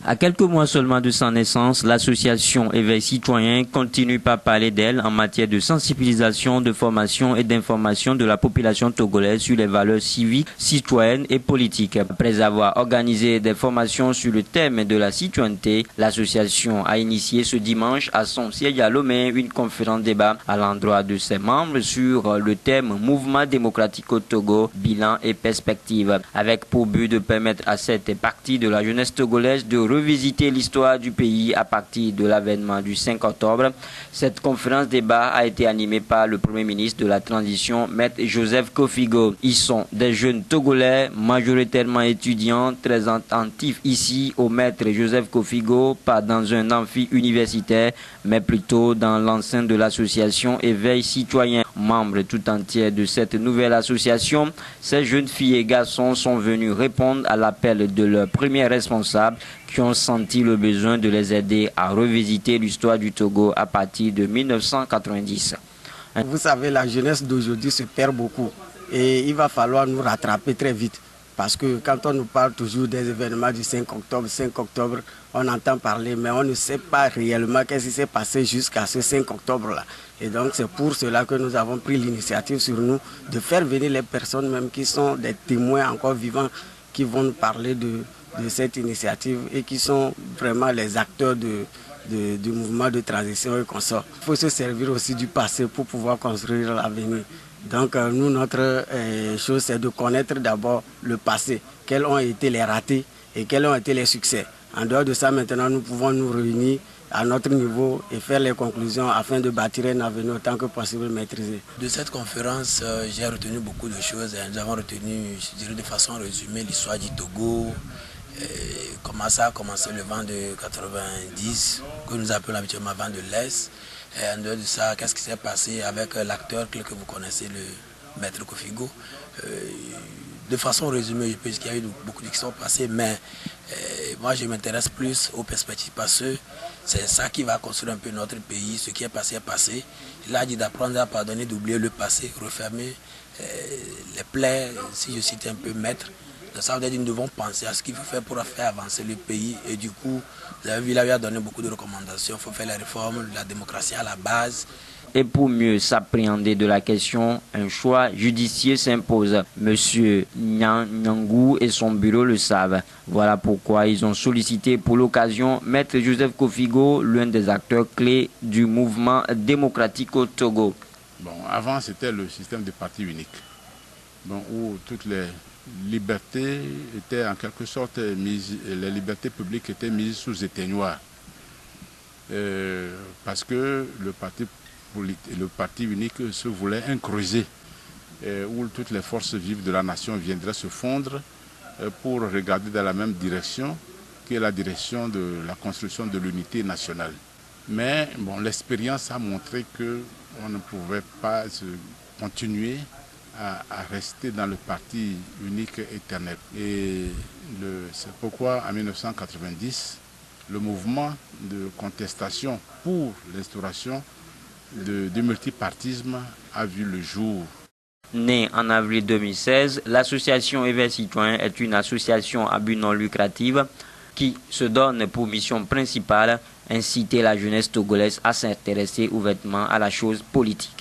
À quelques mois seulement de sa naissance, l'association Éveil Citoyen continue par parler d'elle en matière de sensibilisation, de formation et d'information de la population togolaise sur les valeurs civiques, citoyennes et politiques. Après avoir organisé des formations sur le thème de la citoyenneté, l'association a initié ce dimanche à son siège à Lomé une conférence débat à l'endroit de ses membres sur le thème Mouvement démocratique au Togo, bilan et perspective, avec pour but de permettre à cette partie de la jeunesse togolaise de revisiter l'histoire du pays à partir de l'avènement du 5 octobre. Cette conférence débat a été animée par le Premier ministre de la Transition, Maître Joseph Kofigo. Ils sont des jeunes Togolais, majoritairement étudiants, très attentifs ici au Maître Joseph Kofigo, pas dans un amphi universitaire, mais plutôt dans l'enceinte de l'association Éveil Citoyen. Membres tout entiers de cette nouvelle association, ces jeunes filles et garçons sont venus répondre à l'appel de leurs premiers responsables qui ont senti le besoin de les aider à revisiter l'histoire du Togo à partir de 1990. Vous savez, la jeunesse d'aujourd'hui se perd beaucoup et il va falloir nous rattraper très vite. Parce que quand on nous parle toujours des événements du 5 octobre, on entend parler, mais on ne sait pas réellement qu'est-ce qui s'est passé jusqu'à ce 5 octobre-là. Et donc c'est pour cela que nous avons pris l'initiative sur nous de faire venir les personnes même qui sont des témoins encore vivants, qui vont nous parler de cette initiative et qui sont vraiment les acteurs du mouvement de transition et consorts. Il faut se servir aussi du passé pour pouvoir construire l'avenir. Donc nous, notre chose, c'est de connaître d'abord le passé, quels ont été les ratés et quels ont été les succès. En dehors de ça, maintenant, nous pouvons nous réunir à notre niveau et faire les conclusions afin de bâtir un avenir autant que possible maîtrisé. De cette conférence, j'ai retenu beaucoup de choses. Nous avons retenu, je dirais de façon résumée, l'histoire du Togo, comment ça a commencé le vent de 90, que nous appelons habituellement vent de l'Est. Et en dehors de ça, qu'est-ce qui s'est passé avec l'acteur que vous connaissez, le Maître Kofigo. De façon résumée, je peux dire qu'il y a eu beaucoup de qui sont passés, mais moi je m'intéresse plus aux perspectives parce que c'est ça qui va construire un peu notre pays. Ce qui est passé est passé. Il a dit d'apprendre à pardonner, d'oublier le passé, refermer les plaies, si je cite un peu Maître. Ça veut dire que nous devons penser à ce qu'il faut faire pour faire avancer le pays. Et du coup, vous avez vu, il a donné beaucoup de recommandations. Il faut faire les réformes, la démocratie à la base. Et pour mieux s'appréhender de la question, un choix judicieux s'impose. Monsieur Nyangou et son bureau le savent. Voilà pourquoi ils ont sollicité pour l'occasion Maître Joseph Kofigo, l'un des acteurs clés du mouvement démocratique au Togo. Bon, avant, c'était le système de parti unique, bon, où toutes les libertés étaient en quelque sorte mises, les libertés publiques étaient mises sous éteignoir. Parce que le parti unique se voulait un creuset où toutes les forces vives de la nation viendraient se fondre pour regarder dans la même direction que la direction de la construction de l'unité nationale. Mais bon, l'expérience a montré qu'on ne pouvait pas continuer à rester dans le parti unique éternel. Et c'est pourquoi en 1990, le mouvement de contestation pour l'instauration du multipartisme a vu le jour. Née en avril 2016, l'association Éveil Citoyen est une association à but non lucratif qui se donne pour mission principale inciter la jeunesse togolaise à s'intéresser ouvertement à la chose politique.